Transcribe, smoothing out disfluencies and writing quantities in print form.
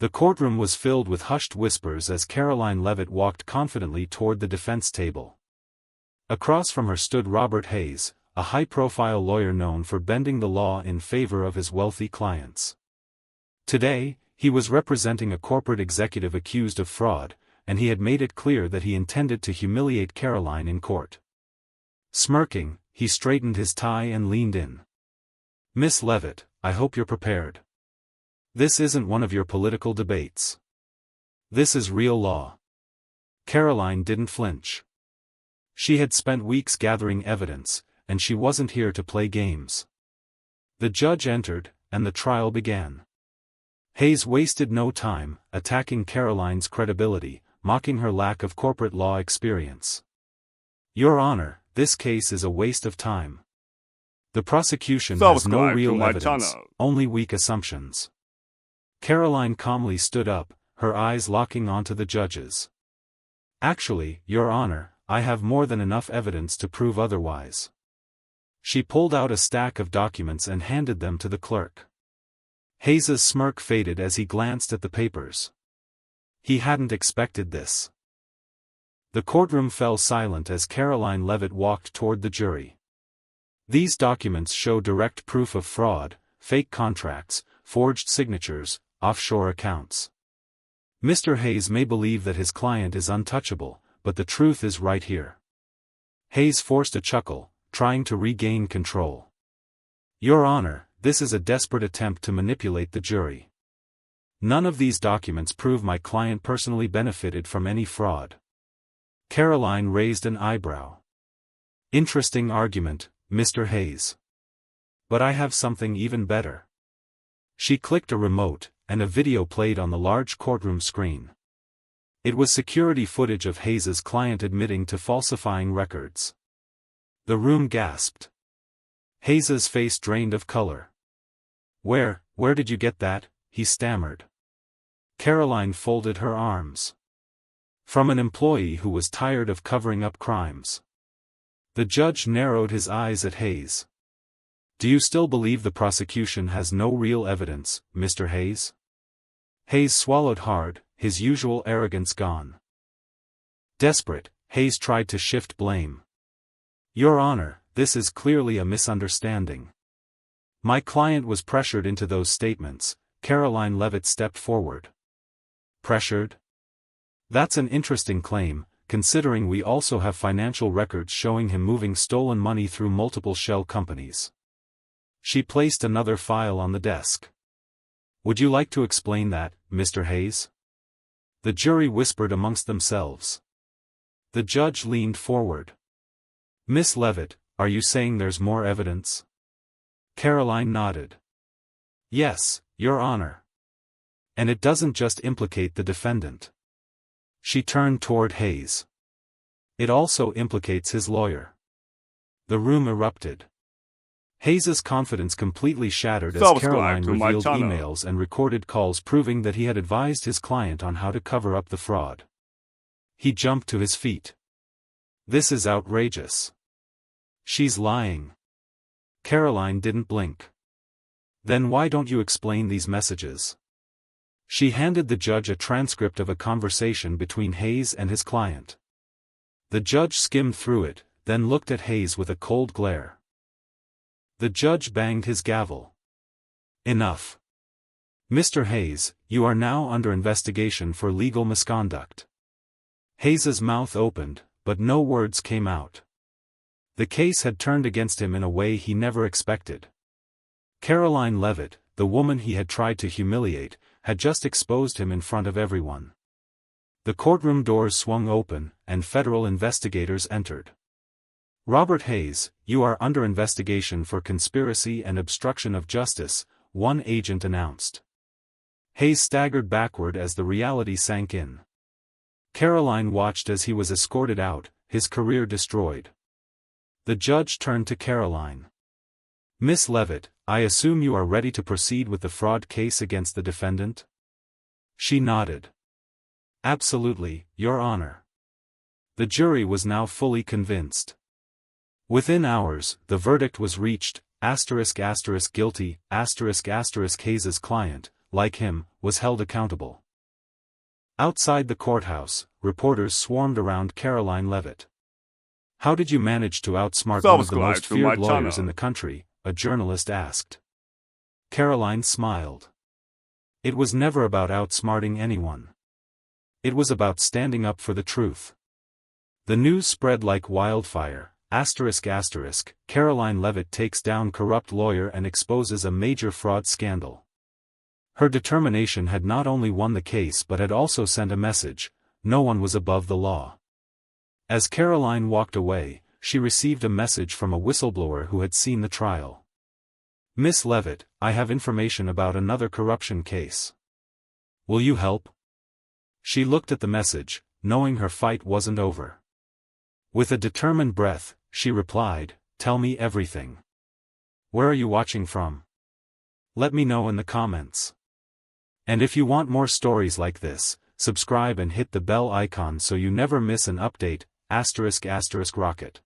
The courtroom was filled with hushed whispers as Karoline Leavitt walked confidently toward the defense table. Across from her stood Robert Hayes, a high-profile lawyer known for bending the law in favor of his wealthy clients. Today, he was representing a corporate executive accused of fraud, and he had made it clear that he intended to humiliate Karoline in court. Smirking, he straightened his tie and leaned in. "Miss Leavitt, I hope you're prepared. This isn't one of your political debates. This is real law." Karoline didn't flinch. She had spent weeks gathering evidence, and she wasn't here to play games. The judge entered, and the trial began. Hayes wasted no time, attacking Karoline's credibility, mocking her lack of corporate law experience. "Your Honor, this case is a waste of time. The prosecution has no real evidence, only weak assumptions." Karoline calmly stood up, her eyes locking onto the judge's. "Actually, Your Honor, I have more than enough evidence to prove otherwise." She pulled out a stack of documents and handed them to the clerk. Hayes's smirk faded as he glanced at the papers. He hadn't expected this. The courtroom fell silent as Karoline Leavitt walked toward the jury. "These documents show direct proof of fraud, fake contracts, forged signatures, offshore accounts. Mr. Hayes may believe that his client is untouchable, but the truth is right here." Hayes forced a chuckle, trying to regain control. "Your Honor, this is a desperate attempt to manipulate the jury. None of these documents prove my client personally benefited from any fraud." Karoline raised an eyebrow. "Interesting argument, Mr. Hayes. But I have something even better." She clicked a remote, and a video played on the large courtroom screen. It was security footage of Hayes's client admitting to falsifying records. The room gasped. Hayes's face drained of color. Where did you get that?" he stammered. Karoline folded her arms. "From an employee who was tired of covering up crimes." The judge narrowed his eyes at Hayes. "Do you still believe the prosecution has no real evidence, Mr. Hayes?" Hayes swallowed hard, his usual arrogance gone. Desperate, Hayes tried to shift blame. "Your Honor, this is clearly a misunderstanding. My client was pressured into those statements." Karoline Leavitt stepped forward. "Pressured? That's an interesting claim, considering we also have financial records showing him moving stolen money through multiple shell companies." She placed another file on the desk. "Would you like to explain that, Mr. Hayes?" The jury whispered amongst themselves. The judge leaned forward. "Miss Leavitt, are you saying there's more evidence?" Karoline nodded. "Yes, Your Honor. And it doesn't just implicate the defendant." She turned toward Hayes. "It also implicates his lawyer." The room erupted. Hayes's confidence completely shattered as Karoline revealed emails and recorded calls proving that he had advised his client on how to cover up the fraud. He jumped to his feet. "This is outrageous. She's lying." Karoline didn't blink. "Then why don't you explain these messages?" She handed the judge a transcript of a conversation between Hayes and his client. The judge skimmed through it, then looked at Hayes with a cold glare. The judge banged his gavel. "Enough. Mr. Hayes, you are now under investigation for legal misconduct." Hayes's mouth opened, but no words came out. The case had turned against him in a way he never expected. Karoline Leavitt, the woman he had tried to humiliate, had just exposed him in front of everyone. The courtroom doors swung open, and federal investigators entered. "Robert Hayes, you are under investigation for conspiracy and obstruction of justice," one agent announced. Hayes staggered backward as the reality sank in. Karoline watched as he was escorted out, his career destroyed. The judge turned to Karoline. "Miss Leavitt, I assume you are ready to proceed with the fraud case against the defendant?" She nodded. "Absolutely, Your Honor." The jury was now fully convinced. Within hours, the verdict was reached, **** guilty, **** Hayes's client, like him, was held accountable. Outside the courthouse, reporters swarmed around Karoline Leavitt. "How did you manage to outsmart one of the most feared lawyers in the country?" a journalist asked. Karoline smiled. "It was never about outsmarting anyone. It was about standing up for the truth." The news spread like wildfire. Karoline Leavitt takes down corrupt lawyer and exposes a major fraud scandal. Her determination had not only won the case but had also sent a message: no one was above the law. As Karoline walked away, she received a message from a whistleblower who had seen the trial. "Miss Leavitt, I have information about another corruption case. Will you help?" She looked at the message, knowing her fight wasn't over. With a determined breath, she replied, "Tell me everything. Where are you watching from? Let me know in the comments. And if you want more stories like this, subscribe and hit the bell icon so you never miss an update. ***Rocket